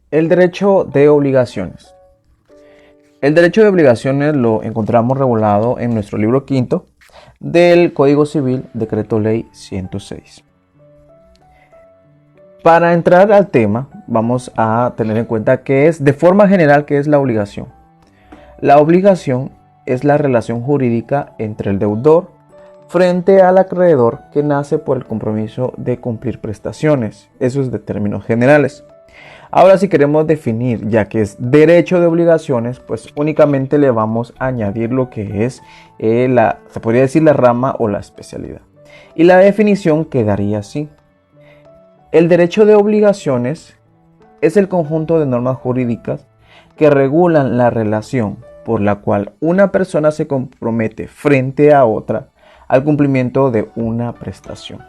El derecho de obligaciones. El derecho de obligaciones lo encontramos regulado en nuestro libro quinto del Código Civil, Decreto Ley 106. Para entrar al tema, vamos a tener en cuenta que es, de forma general, qué es la obligación. La obligación es la relación jurídica entre el deudor frente al acreedor que nace por el compromiso de cumplir prestaciones. Eso es de términos generales. Ahora, si queremos definir, ya que es derecho de obligaciones, pues únicamente le vamos a añadir lo que es se podría decir la rama o la especialidad. Y la definición quedaría así. El derecho de obligaciones es el conjunto de normas jurídicas que regulan la relación por la cual una persona se compromete frente a otra al cumplimiento de una prestación.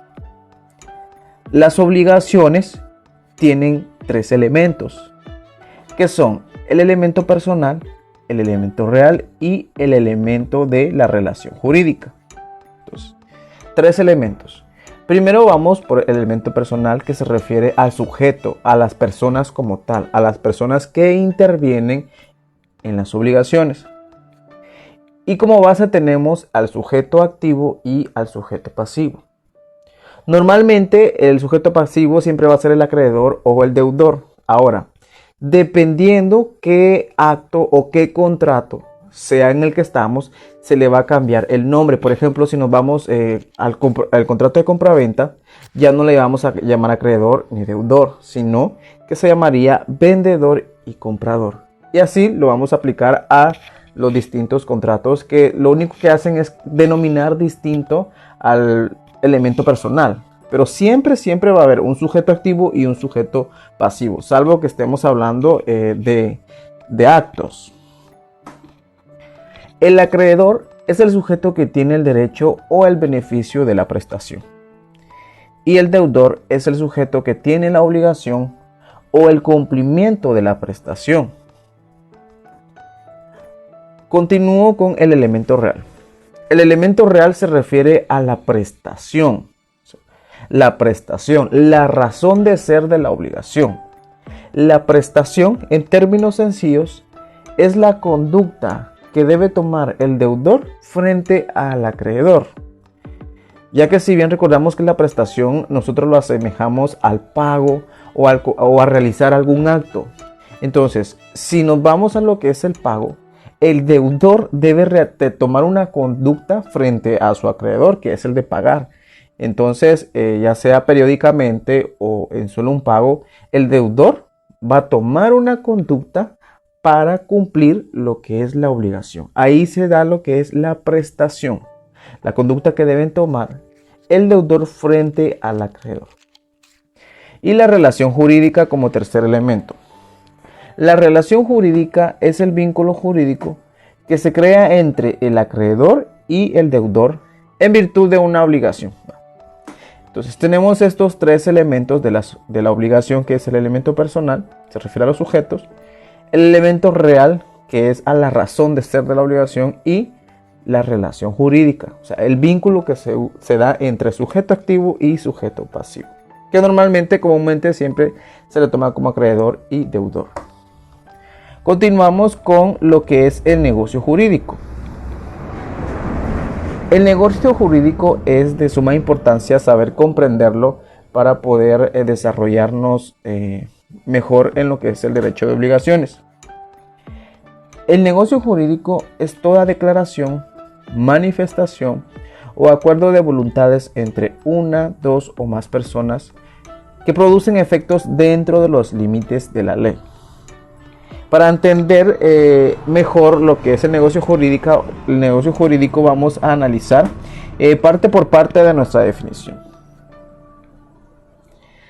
Las obligaciones tienen tres elementos, que son el elemento personal, el elemento real y el elemento de la relación jurídica. Entonces, tres elementos. Primero vamos por el elemento personal, que se refiere al sujeto, a las personas como tal, a las personas que intervienen en las obligaciones. Y como base tenemos al sujeto activo y al sujeto pasivo. Normalmente el sujeto pasivo siempre va a ser el acreedor o el deudor. Ahora, dependiendo qué acto o qué contrato sea en el que estamos, se le va a cambiar el nombre. Por ejemplo, si nos vamos al contrato de compraventa, ya no le vamos a llamar acreedor ni deudor, sino que se llamaría vendedor y comprador. Y así lo vamos a aplicar a los distintos contratos, que lo único que hacen es denominar distinto al elemento personal. Pero siempre va a haber un sujeto activo y un sujeto pasivo, salvo que estemos hablando de actos. El acreedor es el sujeto que tiene el derecho o el beneficio de la prestación. Y el deudor es el sujeto que tiene la obligación o el cumplimiento de la prestación. Continúo con el elemento real. El elemento real se refiere a la prestación. La prestación, la razón de ser de la obligación. La prestación, en términos sencillos, es la conducta que debe tomar el deudor frente al acreedor. Ya que si bien recordamos que la prestación nosotros lo asemejamos al pago o a realizar algún acto. Entonces, si nos vamos a lo que es el pago, el deudor debe tomar una conducta frente a su acreedor, que es el de pagar. Entonces, ya sea periódicamente o en solo un pago, el deudor va a tomar una conducta para cumplir lo que es la obligación. Ahí se da lo que es la prestación, la conducta que deben tomar el deudor frente al acreedor. Y la relación jurídica como tercer elemento. La relación jurídica es el vínculo jurídico que se crea entre el acreedor y el deudor en virtud de una obligación. Entonces tenemos estos tres elementos de la obligación, que es el elemento personal, se refiere a los sujetos, el elemento real, que es a la razón de ser de la obligación, y la relación jurídica, o sea, el vínculo que se da entre sujeto activo y sujeto pasivo, que normalmente, comúnmente, siempre se le toma como acreedor y deudor. Continuamos con lo que es el negocio jurídico. El negocio jurídico es de suma importancia saber comprenderlo para poder desarrollarnos mejor en lo que es el derecho de obligaciones. El negocio jurídico es toda declaración, manifestación o acuerdo de voluntades entre una, dos o más personas que producen efectos dentro de los límites de la ley. Para entender mejor lo que es el negocio jurídico vamos a analizar parte por parte de nuestra definición.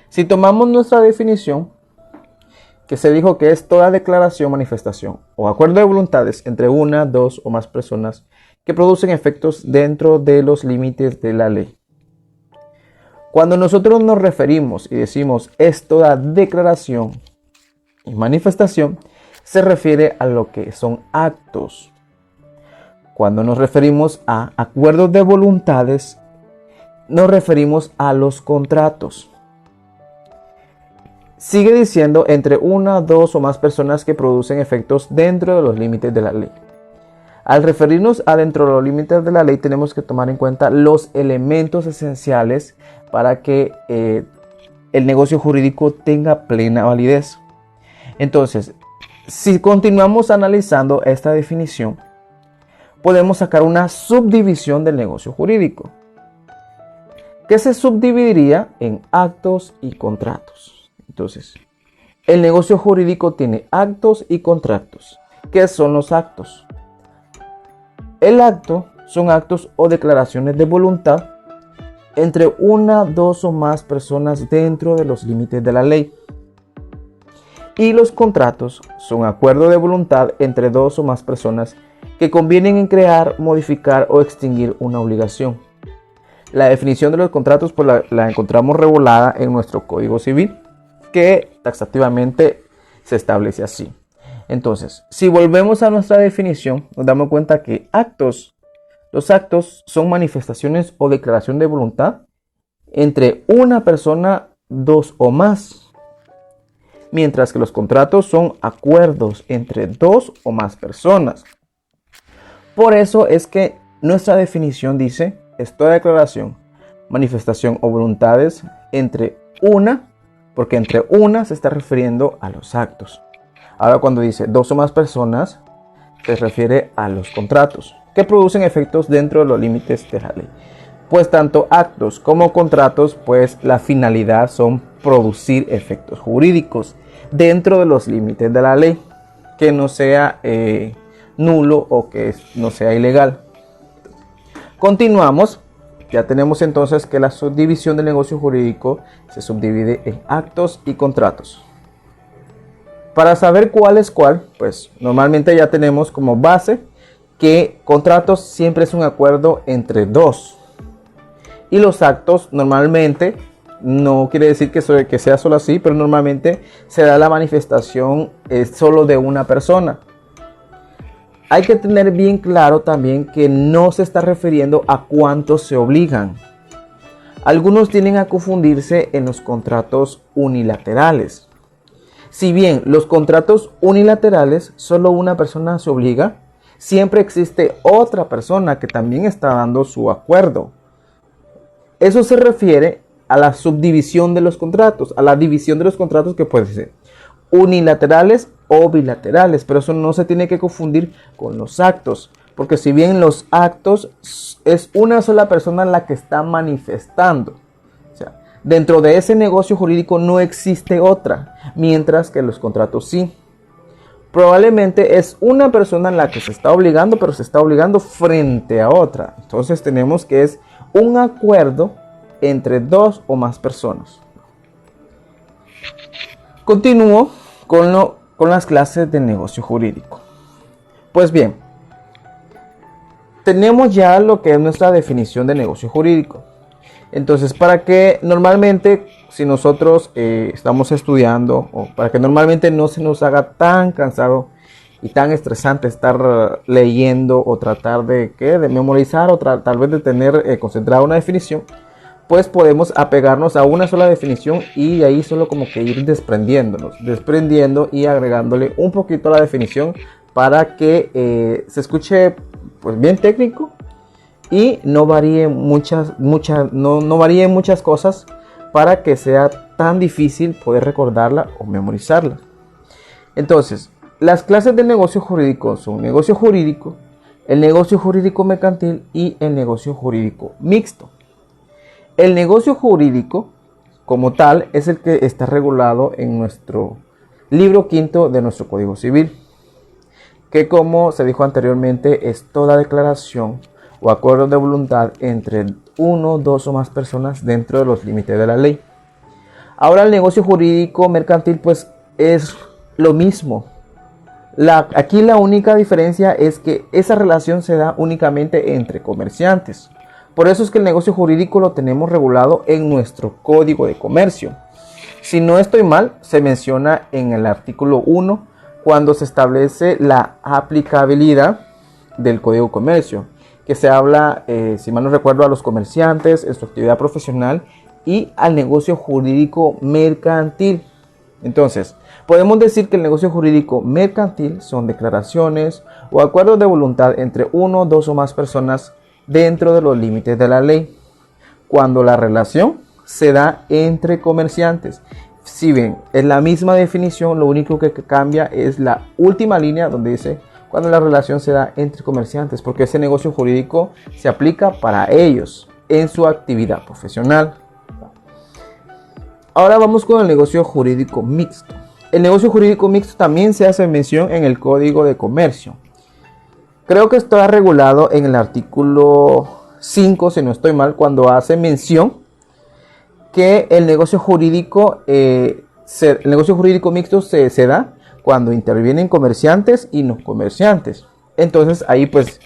Si tomamos nuestra definición, que se dijo que es toda declaración, manifestación o acuerdo de voluntades entre una, dos o más personas que producen efectos dentro de los límites de la ley. Cuando nosotros nos referimos y decimos es toda declaración y manifestación, se refiere a lo que son actos. Cuando nos referimos a acuerdos de voluntades, nos referimos a los contratos. sigue diciendo entre una, dos o más personas que producen efectos dentro de los límites de la ley. Al referirnos a dentro de los límites de la ley, tenemos que tomar en cuenta los elementos esenciales para que el negocio jurídico tenga plena validez. Entonces, si continuamos analizando esta definición, podemos sacar una subdivisión del negocio jurídico, que se subdividiría en actos y contratos. Entonces, el negocio jurídico tiene actos y contratos. ¿Qué son los actos? El acto son actos o declaraciones de voluntad entre una, dos o más personas dentro de los límites de la ley. Y los contratos son acuerdos de voluntad entre dos o más personas que convienen en crear, modificar o extinguir una obligación. La definición de los contratos pues la encontramos regulada en nuestro Código Civil, que taxativamente se establece así. Entonces, si volvemos a nuestra definición, nos damos cuenta que los actos son manifestaciones o declaración de voluntad entre una persona, dos o más, mientras que los contratos son acuerdos entre dos o más personas. Por eso es que nuestra definición dice, es toda declaración, manifestación o voluntades entre una, porque entre una se está refiriendo a los actos. Ahora cuando dice dos o más personas, se refiere a los contratos, que producen efectos dentro de los límites de la ley. Pues tanto actos como contratos, pues la finalidad son producir efectos jurídicos dentro de los límites de la ley, que no sea nulo o que no sea ilegal. Continuamos. Ya tenemos entonces que la subdivisión del negocio jurídico se subdivide en actos y contratos. Para saber cuál es cuál, pues normalmente ya tenemos como base que contratos siempre es un acuerdo entre dos. Y los actos normalmente, no quiere decir que sea solo así, pero normalmente se da la manifestación solo de una persona. Hay que tener bien claro también que no se está refiriendo a cuántos se obligan. Algunos tienden a confundirse en los contratos unilaterales. Si bien los contratos unilaterales solo una persona se obliga, siempre existe otra persona que también está dando su acuerdo. Eso se refiere a la subdivisión de los contratos, a la división de los contratos que puede ser unilaterales o bilaterales, pero eso no se tiene que confundir con los actos, porque si bien los actos es una sola persona la que está manifestando, o sea, dentro de ese negocio jurídico no existe otra, mientras que los contratos sí. Probablemente es una persona la que se está obligando, pero se está obligando frente a otra. Entonces tenemos que es un acuerdo entre dos o más personas. Continúo con las clases de negocio jurídico. Pues bien, tenemos ya lo que es nuestra definición de negocio jurídico. Entonces, para que normalmente, si nosotros estamos estudiando, o para que normalmente no se nos haga tan cansado y tan estresante estar leyendo o tratar de memorizar o tal vez de tener concentrada una definición, pues podemos apegarnos a una sola definición y de ahí solo como que ir desprendiendo y agregándole un poquito a la definición para que se escuche pues bien técnico y no varíe no varíen muchas cosas para que sea tan difícil poder recordarla o memorizarla. Entonces, las clases del negocio jurídico son negocio jurídico, el negocio jurídico mercantil y el negocio jurídico mixto. El negocio jurídico, como tal, es el que está regulado en nuestro libro quinto de nuestro Código Civil, que como se dijo anteriormente, es toda declaración o acuerdo de voluntad entre uno, dos o más personas dentro de los límites de la ley. Ahora el negocio jurídico mercantil pues es lo mismo. Aquí la única diferencia es que esa relación se da únicamente entre comerciantes. Por eso es que el negocio jurídico lo tenemos regulado en nuestro Código de Comercio. Si no estoy mal, se menciona en el artículo 1 cuando se establece la aplicabilidad del Código de Comercio, que se habla, si mal no recuerdo, a los comerciantes en su actividad profesional y al negocio jurídico mercantil. Entonces, podemos decir que el negocio jurídico mercantil son declaraciones o acuerdos de voluntad entre uno, dos o más personas dentro de los límites de la ley, cuando la relación se da entre comerciantes. Si bien es la misma definición, lo único que cambia es la última línea donde dice cuando la relación se da entre comerciantes, porque ese negocio jurídico se aplica para ellos en su actividad profesional. Ahora vamos con el negocio jurídico mixto. El negocio jurídico mixto también se hace mención en el Código de Comercio. Creo que está regulado en el artículo 5, si no estoy mal, cuando hace mención que el negocio jurídico mixto se da cuando intervienen comerciantes y no comerciantes. Entonces ahí pues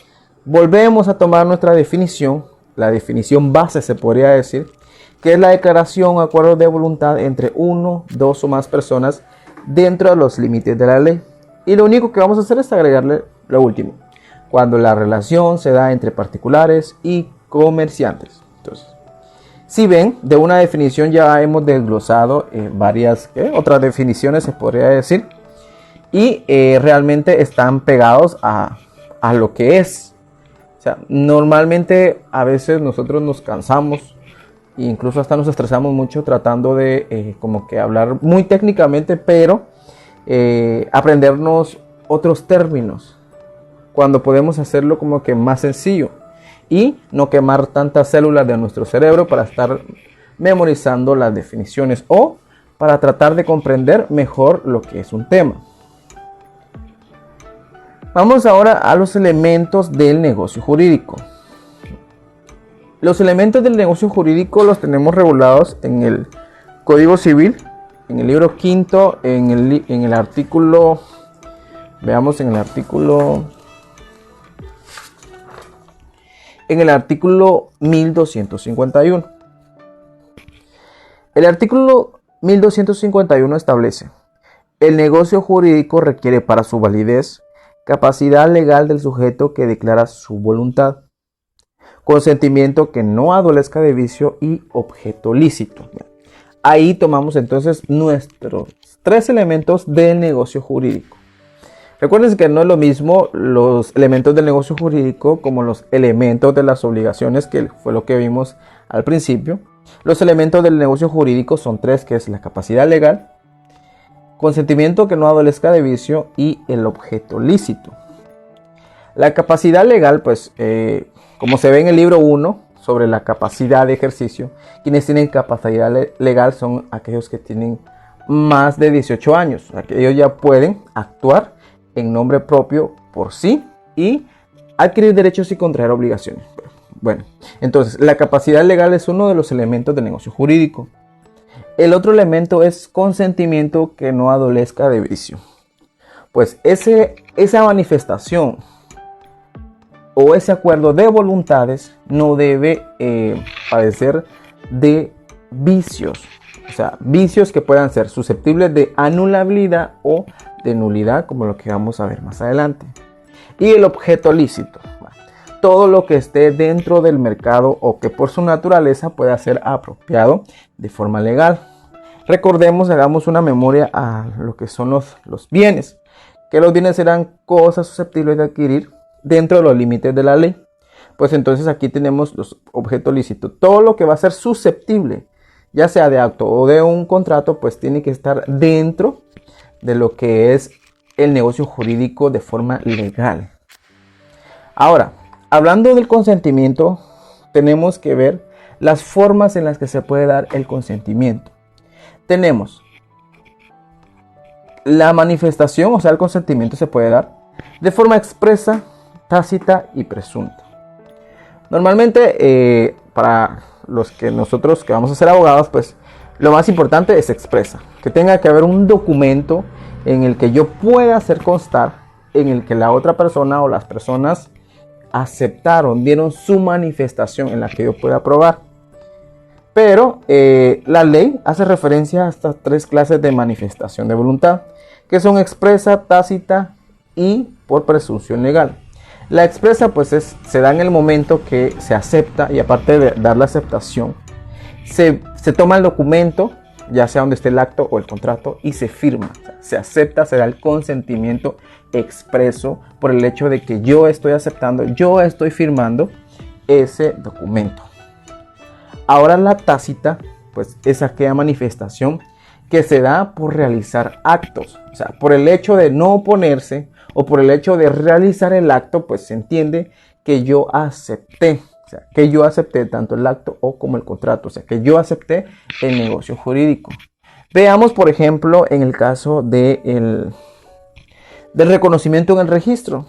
volvemos a tomar nuestra definición, la definición base se podría decir, que es la declaración o acuerdo de voluntad entre uno, dos o más personas dentro de los límites de la ley. Y lo único que vamos a hacer es agregarle lo último, cuando la relación se da entre particulares y comerciantes. Entonces, si ven, de una definición ya hemos desglosado varias otras definiciones, se podría decir, y realmente están pegados a lo que es. O sea, normalmente a veces nosotros nos cansamos, incluso hasta nos estresamos mucho tratando de como que hablar muy técnicamente, pero aprendernos otros términos, cuando podemos hacerlo como que más sencillo y no quemar tantas células de nuestro cerebro para estar memorizando las definiciones o para tratar de comprender mejor lo que es un tema. Vamos ahora a los elementos del negocio jurídico. Los elementos del negocio jurídico los tenemos regulados en el Código Civil, en el libro quinto, en el artículo, veamos en el artículo 1251. El artículo 1251 establece: el negocio jurídico requiere para su validez capacidad legal del sujeto que declara su voluntad, consentimiento que no adolezca de vicio y objeto lícito. Ahí tomamos entonces nuestros 3 elementos del negocio jurídico. Recuerden que no es lo mismo los elementos del negocio jurídico como los elementos de las obligaciones, que fue lo que vimos al principio. Los elementos del negocio jurídico son 3, que es la capacidad legal, consentimiento que no adolezca de vicio y el objeto lícito. La capacidad legal, pues, como se ve en el libro 1 sobre la capacidad de ejercicio, quienes tienen capacidad legal son aquellos que tienen más de 18 años. Ellos ya pueden actuar en nombre propio por sí y adquirir derechos y contraer obligaciones. Bueno, entonces la capacidad legal es uno de los elementos del negocio jurídico. El otro elemento es consentimiento que no adolezca de vicio. Pues esa manifestación o ese acuerdo de voluntades no debe padecer de vicios. O sea, vicios que puedan ser susceptibles de anulabilidad o de nulidad, como lo que vamos a ver más adelante. Y el objeto lícito. Todo lo que esté dentro del mercado o que por su naturaleza pueda ser apropiado de forma legal. Recordemos, hagamos una memoria a lo que son los bienes. Que los bienes serán cosas susceptibles de adquirir dentro de los límites de la ley. Pues entonces aquí tenemos los objetos lícitos. Todo lo que va a ser susceptible, ya sea de acto o de un contrato, pues tiene que estar dentro de lo que es el negocio jurídico de forma legal. Ahora, hablando del consentimiento, tenemos que ver las formas en las que se puede dar el consentimiento. Tenemos la manifestación, o sea, el consentimiento se puede dar de forma expresa, tácita y presunta. Normalmente, para nosotros que vamos a ser abogados, pues lo más importante es expresa, que tenga que haber un documento en el que yo pueda hacer constar, en el que la otra persona o las personas aceptaron, dieron su manifestación en la que yo pueda probar. Pero la ley hace referencia a estas 3 clases de manifestación de voluntad, que son expresa, tácita y por presunción legal. La expresa pues se da en el momento que se acepta, y aparte de dar la aceptación, se toma el documento ya sea donde esté el acto o el contrato, y se firma. O sea, se acepta, se da el consentimiento expreso por el hecho de que yo estoy aceptando, yo estoy firmando ese documento. Ahora la tácita, pues es aquella manifestación que se da por realizar actos. O sea, por el hecho de no oponerse o por el hecho de realizar el acto, pues se entiende que yo acepté. O sea, que yo acepté tanto el acto o como el contrato. O sea, que yo acepté el negocio jurídico. Veamos, por ejemplo, en el caso del reconocimiento en el registro.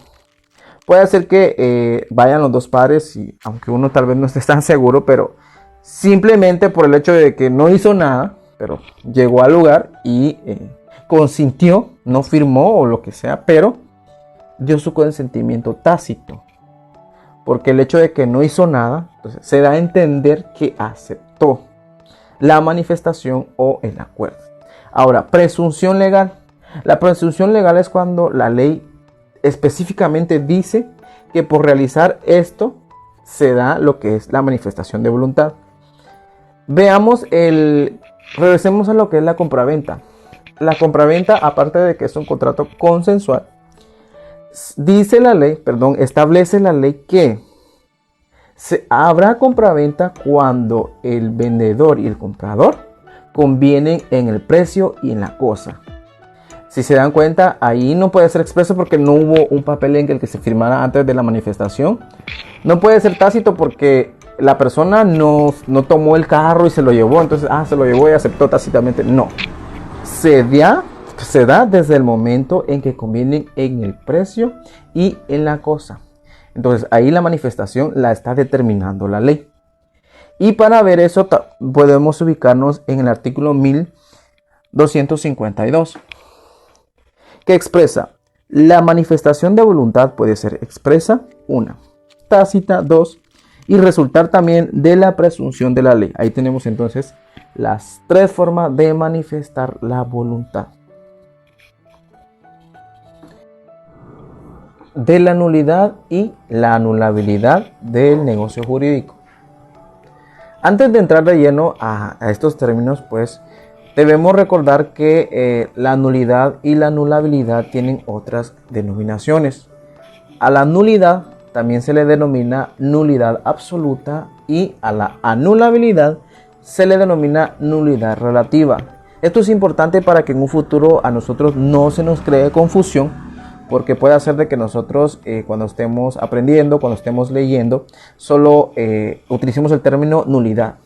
Puede ser que vayan los dos padres, y aunque uno tal vez no esté tan seguro, pero simplemente por el hecho de que no hizo nada, pero llegó al lugar y consintió, no firmó o lo que sea, pero dio su consentimiento tácito. Porque el hecho de que no hizo nada, entonces, se da a entender que aceptó la manifestación o el acuerdo. Ahora, presunción legal. La presunción legal es cuando la ley específicamente dice que por realizar esto se da lo que es la manifestación de voluntad. Regresemos a lo que es la compraventa. La compraventa, aparte de que es un contrato consensual, establece la ley que habrá compraventa cuando el vendedor y el comprador convienen en el precio y en la cosa. Si se dan cuenta, ahí no puede ser expreso porque no hubo un papel en el que se firmara antes de la manifestación. No puede ser tácito porque la persona no tomó el carro y se lo llevó. Entonces, se lo llevó y aceptó tácitamente. No. Se da desde el momento en que convienen en el precio y en la cosa. Entonces, ahí la manifestación la está determinando la ley. Y para ver eso, podemos ubicarnos en el artículo 1252. Que expresa: la manifestación de voluntad puede ser expresa, 1, tácita, 2, y resultar también de la presunción de la ley. Ahí tenemos entonces las 3 formas de manifestar la voluntad. De la nulidad y la anulabilidad del negocio jurídico. Antes de entrar de lleno a estos términos, pues debemos recordar que la nulidad y la anulabilidad tienen otras denominaciones. A la nulidad también se le denomina nulidad absoluta y a la anulabilidad se le denomina nulidad relativa. Esto es importante para que en un futuro a nosotros no se nos cree confusión, porque puede hacer de que nosotros cuando estemos aprendiendo, cuando estemos leyendo, solo utilicemos el término nulidad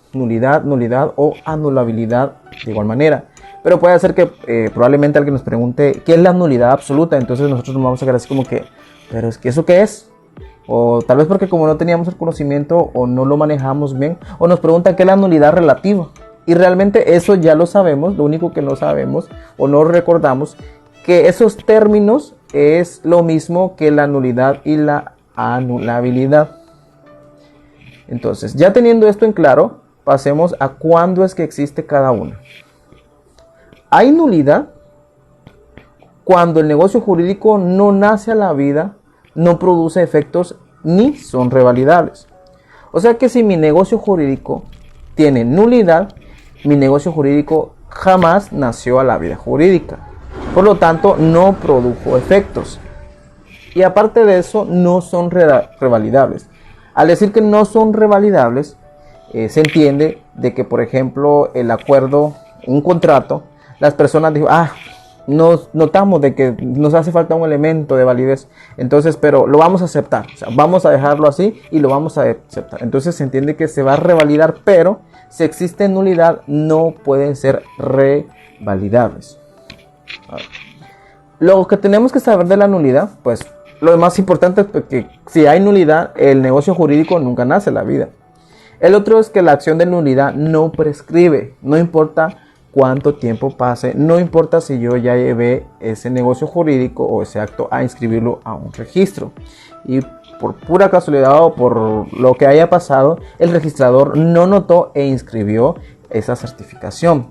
o anulabilidad de igual manera. Pero puede ser que probablemente alguien nos pregunte ¿qué es la nulidad absoluta? Entonces nosotros nos vamos a quedar así como que, ¿pero es que eso qué es? O tal vez porque como no teníamos el conocimiento o no lo manejamos bien, o nos preguntan qué es la nulidad relativa. Y realmente eso ya lo sabemos, lo único que no sabemos o no recordamos que esos términos es lo mismo que la nulidad y la anulabilidad. Entonces, ya teniendo esto en claro, pasemos a cuándo es que existe cada una. Hay nulidad cuando el negocio jurídico no nace a la vida, no produce efectos ni son revalidables. O sea que si mi negocio jurídico tiene nulidad, mi negocio jurídico jamás nació a la vida jurídica. Por lo tanto, no produjo efectos. Y aparte de eso, no son revalidables. Al decir que no son revalidables, se entiende de que, por ejemplo, el acuerdo, un contrato, las personas dijo, nos notamos de que nos hace falta un elemento de validez, entonces, pero lo vamos a aceptar, o sea, vamos a dejarlo así y lo vamos a aceptar. Entonces se entiende que se va a revalidar, pero si existe nulidad, no pueden ser revalidables. Lo que tenemos que saber de la nulidad, pues lo más importante es que si hay nulidad, el negocio jurídico nunca nace en la vida. El otro es que la acción de nulidad no prescribe, no importa cuánto tiempo pase, no importa si yo ya llevé ese negocio jurídico o ese acto a inscribirlo a un registro y por pura casualidad o por lo que haya pasado, el registrador no notó e inscribió esa certificación.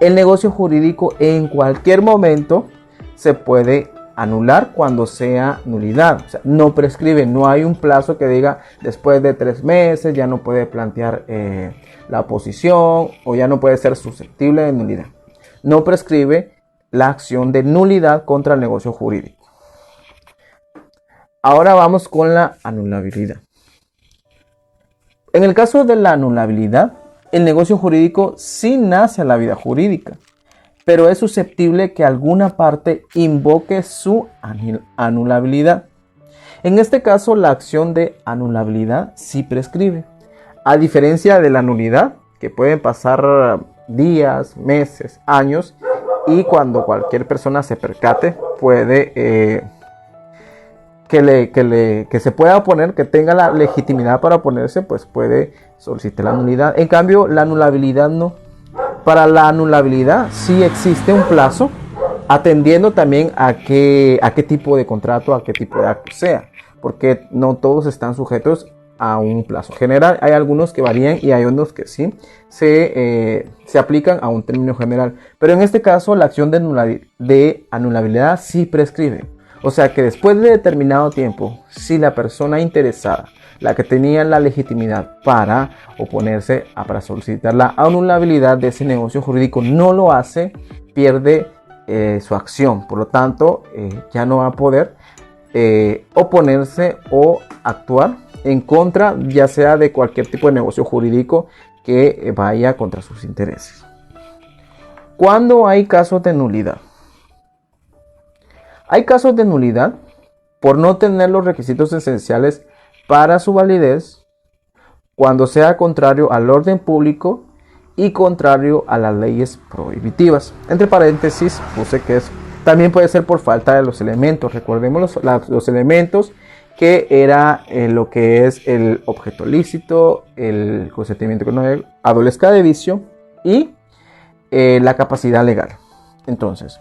El negocio jurídico en cualquier momento se puede anular cuando sea nulidad. O sea, no prescribe, no hay un plazo que diga después de 3 meses ya no puede plantear la oposición o ya no puede ser susceptible de nulidad. No prescribe la acción de nulidad contra el negocio jurídico. Ahora vamos con la anulabilidad. En el caso de la anulabilidad, el negocio jurídico sí nace a la vida jurídica, pero es susceptible que alguna parte invoque su anulabilidad. En este caso, la acción de anulabilidad sí prescribe, a diferencia de la nulidad, que pueden pasar días, meses, años, y cuando cualquier persona se percate, puede que se pueda oponer, que tenga la legitimidad para oponerse, pues puede solicitar la nulidad. En cambio, la anulabilidad no. Para la anulabilidad sí existe un plazo, atendiendo también a qué tipo de contrato, a qué tipo de acto sea, porque no todos están sujetos a un plazo general. Hay algunos que varían y hay unos que sí se aplican a un término general. Pero en este caso, la acción de anulabilidad sí prescribe. O sea que después de determinado tiempo, si la persona interesada, la que tenía la legitimidad para oponerse, para solicitar la anulabilidad de ese negocio jurídico, no lo hace, pierde su acción. Por lo tanto, ya no va a poder oponerse o actuar en contra, ya sea de cualquier tipo de negocio jurídico que vaya contra sus intereses. ¿Cuándo hay casos de nulidad? Hay casos de nulidad por no tener los requisitos esenciales para su validez, cuando sea contrario al orden público y contrario a las leyes prohibitivas. Entre paréntesis puse que también puede ser por falta de los elementos. Recordemos los elementos, que era lo que es el objeto lícito, el consentimiento que no adolezca de vicio y la capacidad legal. Entonces,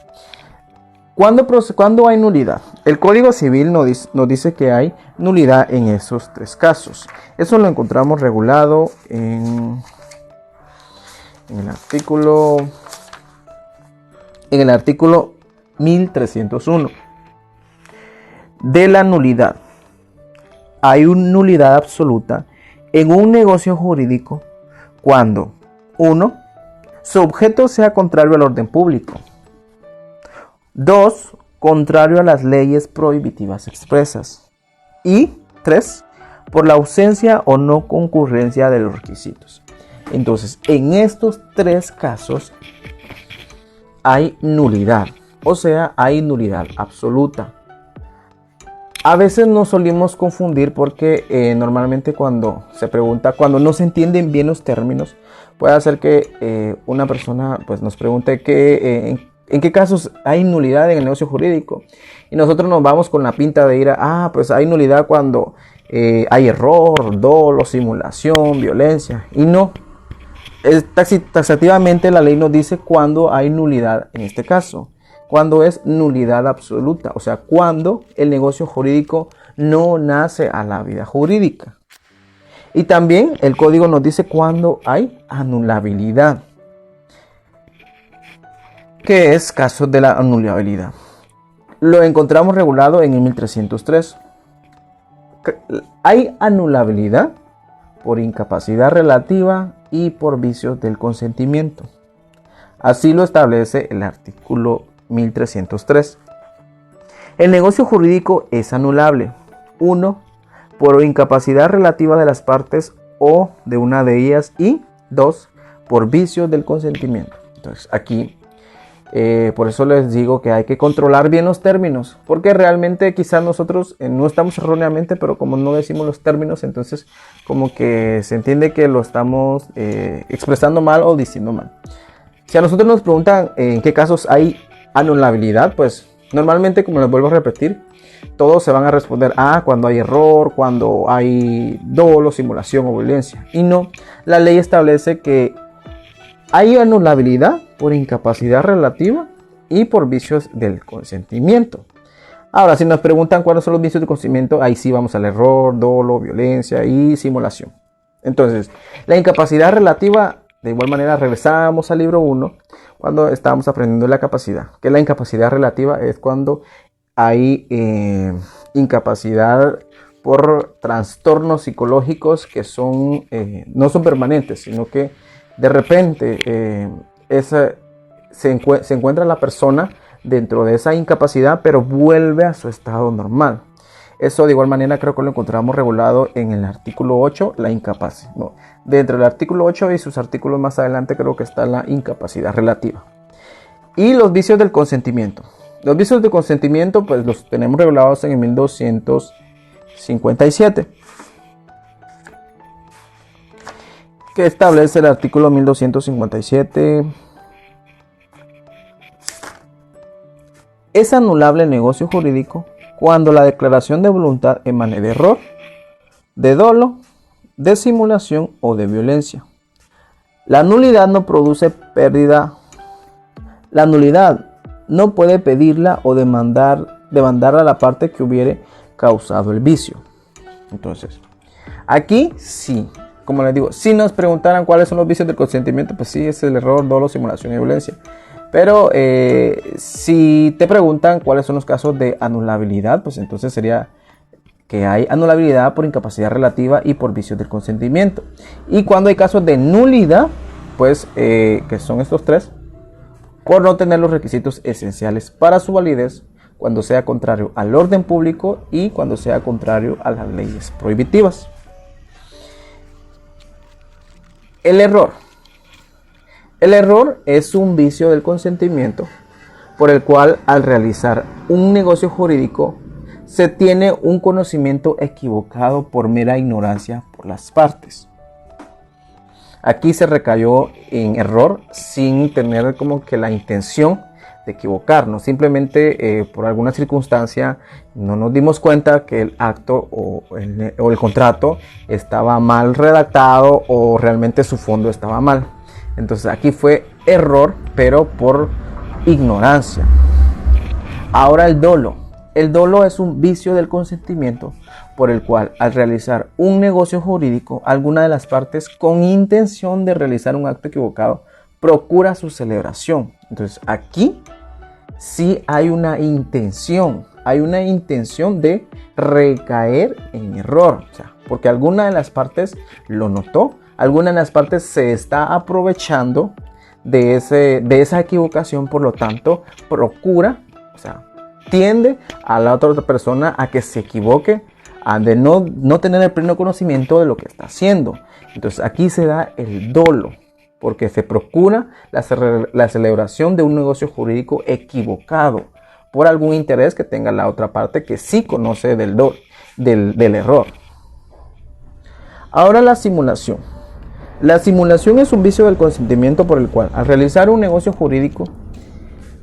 ¿cuándo hay nulidad? El Código Civil nos dice que hay nulidad en esos 3 casos. Eso lo encontramos regulado en el artículo 1301. De la nulidad. Hay una nulidad absoluta en un negocio jurídico cuando 1. Su objeto sea contrario al orden público. 2. Contrario a las leyes prohibitivas expresas. Y 3. Por la ausencia o no concurrencia de los requisitos. Entonces, en estos 3 casos hay nulidad. O sea, hay nulidad absoluta. A veces nos solimos confundir porque normalmente cuando se pregunta, cuando no se entienden bien los términos, puede hacer que una persona pues, nos pregunte en qué casos hay nulidad en el negocio jurídico. Y nosotros nos vamos con la pinta de ir pues hay nulidad cuando hay error, dolo, simulación, violencia. Y no, taxativamente la ley nos dice cuándo hay nulidad en este caso. Cuando es nulidad absoluta, o sea, cuando el negocio jurídico no nace a la vida jurídica. Y también el código nos dice cuándo hay anulabilidad. ¿Qué es caso de la anulabilidad? Lo encontramos regulado en el 1303. Hay anulabilidad por incapacidad relativa y por vicios del consentimiento. Así lo establece el artículo 1303. El negocio jurídico es anulable. 1. Por incapacidad relativa de las partes o de una de ellas. Y 2. Por vicios del consentimiento. Entonces aquí, por eso les digo que hay que controlar bien los términos. Porque realmente quizás nosotros no estamos erróneamente, pero como no decimos los términos, entonces como que se entiende que lo estamos expresando mal o diciendo mal. Si a nosotros nos preguntan en qué casos hay anulabilidad, pues normalmente, como les vuelvo a repetir, todos se van a responder cuando hay error, cuando hay dolo, simulación o violencia. Y no, la ley establece que hay anulabilidad por incapacidad relativa y por vicios del consentimiento. Ahora, si nos preguntan cuáles son los vicios del consentimiento, ahí sí vamos al error, dolo, violencia y simulación. Entonces, la incapacidad relativa, de igual manera, regresamos al libro 1 cuando estábamos aprendiendo la capacidad. Que la incapacidad relativa es cuando hay incapacidad por trastornos psicológicos que son, no son permanentes, sino que de repente se encuentra la persona dentro de esa incapacidad, pero vuelve a su estado normal. Eso de igual manera creo que lo encontramos regulado en el artículo 8, la incapacidad. No, dentro del artículo 8 y sus artículos más adelante creo que está la incapacidad relativa. Y los vicios del consentimiento. Los vicios del consentimiento pues los tenemos regulados en el 1257. Que establece el artículo 1257. Es anulable el negocio jurídico cuando la declaración de voluntad emane de error, de dolo, de simulación o de violencia. La nulidad no produce pérdida. La nulidad no puede pedirla o demandar a la parte que hubiere causado el vicio. Entonces, aquí sí, como les digo, si nos preguntaran cuáles son los vicios del consentimiento, pues sí, es el error, dolo, simulación y violencia. Pero si te preguntan cuáles son los casos de anulabilidad, pues entonces sería que hay anulabilidad por incapacidad relativa y por vicios del consentimiento. Y cuando hay casos de nulidad, pues que son estos tres, por no tener los requisitos esenciales para su validez, cuando sea contrario al orden público y cuando sea contrario a las leyes prohibitivas. El error. El error es un vicio del consentimiento por el cual al realizar un negocio jurídico se tiene un conocimiento equivocado por mera ignorancia por las partes. Aquí se recayó en error sin tener como que la intención de equivocarnos. Simplemente por alguna circunstancia no nos dimos cuenta que el acto o el contrato estaba mal redactado o realmente su fondo estaba mal. Entonces aquí fue error, pero por ignorancia. Ahora el dolo. El dolo es un vicio del consentimiento por el cual al realizar un negocio jurídico, alguna de las partes con intención de realizar un acto equivocado procura su celebración. Entonces aquí sí hay una intención de recaer en error, o sea, porque alguna de las partes lo notó, alguna de las partes se está aprovechando de esa equivocación, por lo tanto procura, o sea, tiende a la otra persona a que se equivoque, a de no tener el pleno conocimiento de lo que está haciendo. Entonces aquí se da el dolo, porque se procura la celebración de un negocio jurídico equivocado por algún interés que tenga la otra parte que sí conoce del error. Ahora la simulación. La simulación es un vicio del consentimiento por el cual al realizar un negocio jurídico,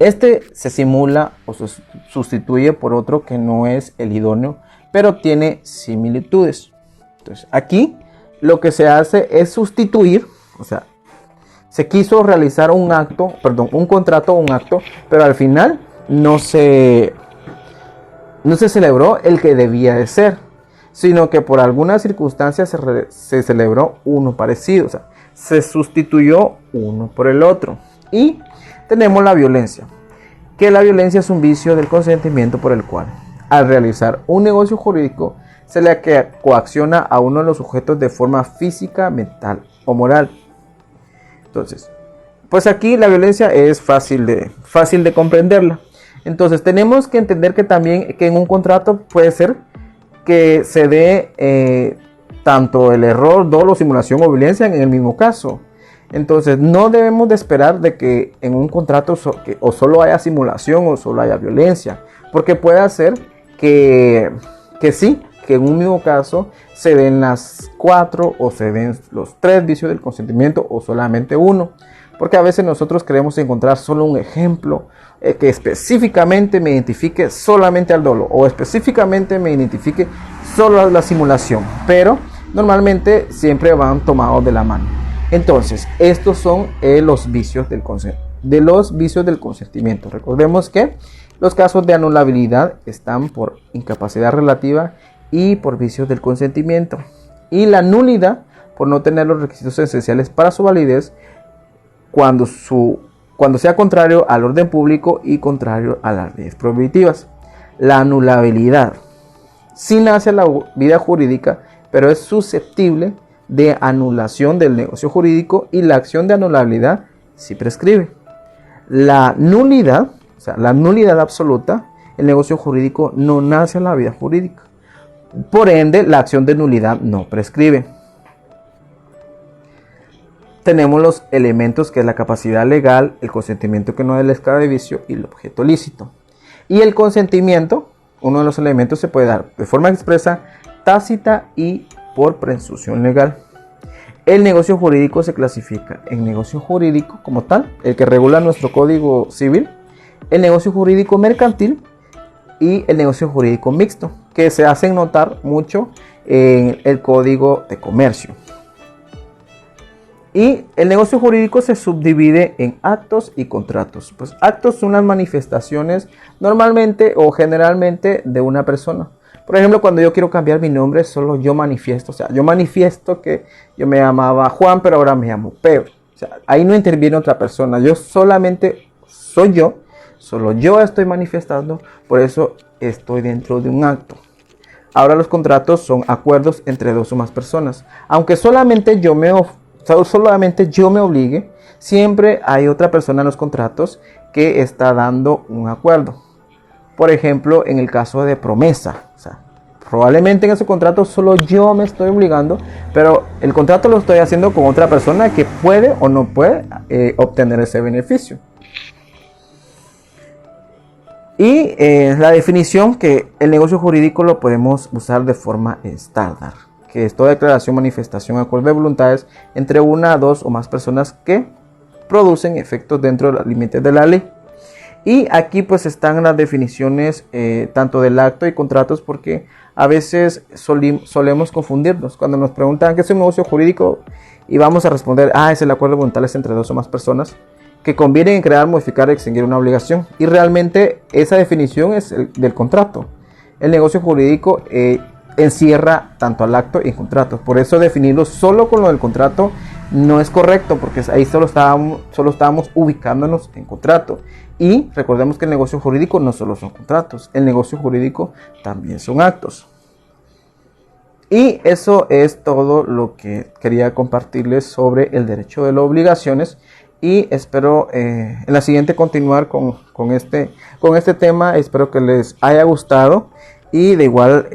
este se simula o se sustituye por otro que no es el idóneo, pero tiene similitudes. Entonces aquí lo que se hace es sustituir, o sea, se quiso realizar un contrato o un acto, pero al final no se celebró el que debía de ser, sino que por alguna circunstancia se celebró uno parecido, o sea, se sustituyó uno por el otro. Y tenemos la violencia, que la violencia es un vicio del consentimiento por el cual al realizar un negocio jurídico se le coacciona a uno de los sujetos de forma física, mental o moral. Entonces, pues aquí la violencia es fácil de comprenderla. Entonces tenemos que entender que también que en un contrato puede ser que se dé tanto el error, dolo, simulación o violencia en el mismo caso. Entonces no debemos de esperar de que en un contrato o solo haya simulación o solo haya violencia, porque puede ser que sí, que en un mismo caso se den las 4 o se den los 3 vicios del consentimiento o solamente uno, porque a veces nosotros queremos encontrar solo un ejemplo que específicamente me identifique solamente al dolo o específicamente me identifique solo a la simulación, pero normalmente siempre van tomados de la mano. Entonces estos son los vicios del consentimiento. Recordemos que los casos de anulabilidad están por incapacidad relativa y por vicios del consentimiento, y la nulidad por no tener los requisitos esenciales para su validez cuando sea contrario al orden público y contrario a las leyes prohibitivas. La anulabilidad. Sí nace la vida jurídica, pero es susceptible de anulación del negocio jurídico y la acción de anulabilidad sí prescribe. La nulidad, o sea, la nulidad absoluta, el negocio jurídico no nace en la vida jurídica. Por ende, la acción de nulidad no prescribe. Tenemos los elementos que es la capacidad legal, el consentimiento que no delezca de vicio y el objeto lícito. Y el consentimiento, uno de los elementos, se puede dar de forma expresa, tácita y por presunción legal. El negocio jurídico se clasifica en negocio jurídico como tal, el que regula nuestro Código Civil, el negocio jurídico mercantil y el negocio jurídico mixto, que se hacen notar mucho en el Código de Comercio. Y el negocio jurídico se subdivide en actos y contratos. Pues actos son las manifestaciones normalmente o generalmente de una persona. Por ejemplo, cuando yo quiero cambiar mi nombre, solo yo manifiesto. O sea, yo manifiesto que yo me llamaba Juan, pero ahora me llamo Pedro. O sea, ahí no interviene otra persona. Yo solamente soy yo. Solo yo estoy manifestando. Por eso estoy dentro de un acto. Ahora los contratos son acuerdos entre dos o más personas. Aunque solamente yo me obligue, siempre hay otra persona en los contratos que está dando un acuerdo. Por ejemplo, en el caso de promesa, o sea, probablemente en ese contrato solo yo me estoy obligando, pero el contrato lo estoy haciendo con otra persona que puede o no puede obtener ese beneficio. Y la definición que el negocio jurídico lo podemos usar de forma estándar, que es toda declaración, manifestación, acuerdo de voluntades entre una, dos o más personas que producen efectos dentro de los límites de la ley. Y aquí pues están las definiciones tanto del acto y contratos, porque a veces solemos confundirnos cuando nos preguntan qué es un negocio jurídico y vamos a responder, es el acuerdo de voluntades entre dos o más personas que convienen en crear, modificar o extinguir una obligación. Y realmente esa definición es del contrato. El negocio jurídico encierra tanto al acto y contratos. Por eso definirlo solo con lo del contrato no es correcto, porque ahí solo estábamos ubicándonos en contrato. Y recordemos que el negocio jurídico no solo son contratos, el negocio jurídico también son actos. Y eso es todo lo que quería compartirles sobre el derecho de las obligaciones. Y espero en la siguiente continuar con este tema. Espero que les haya gustado. Y de igual,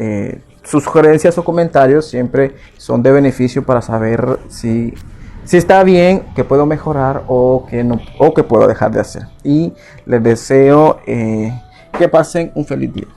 sus sugerencias o comentarios siempre son de beneficio para saber si está bien, que puedo mejorar o que no, o que puedo dejar de hacer. Y les deseo que pasen un feliz día.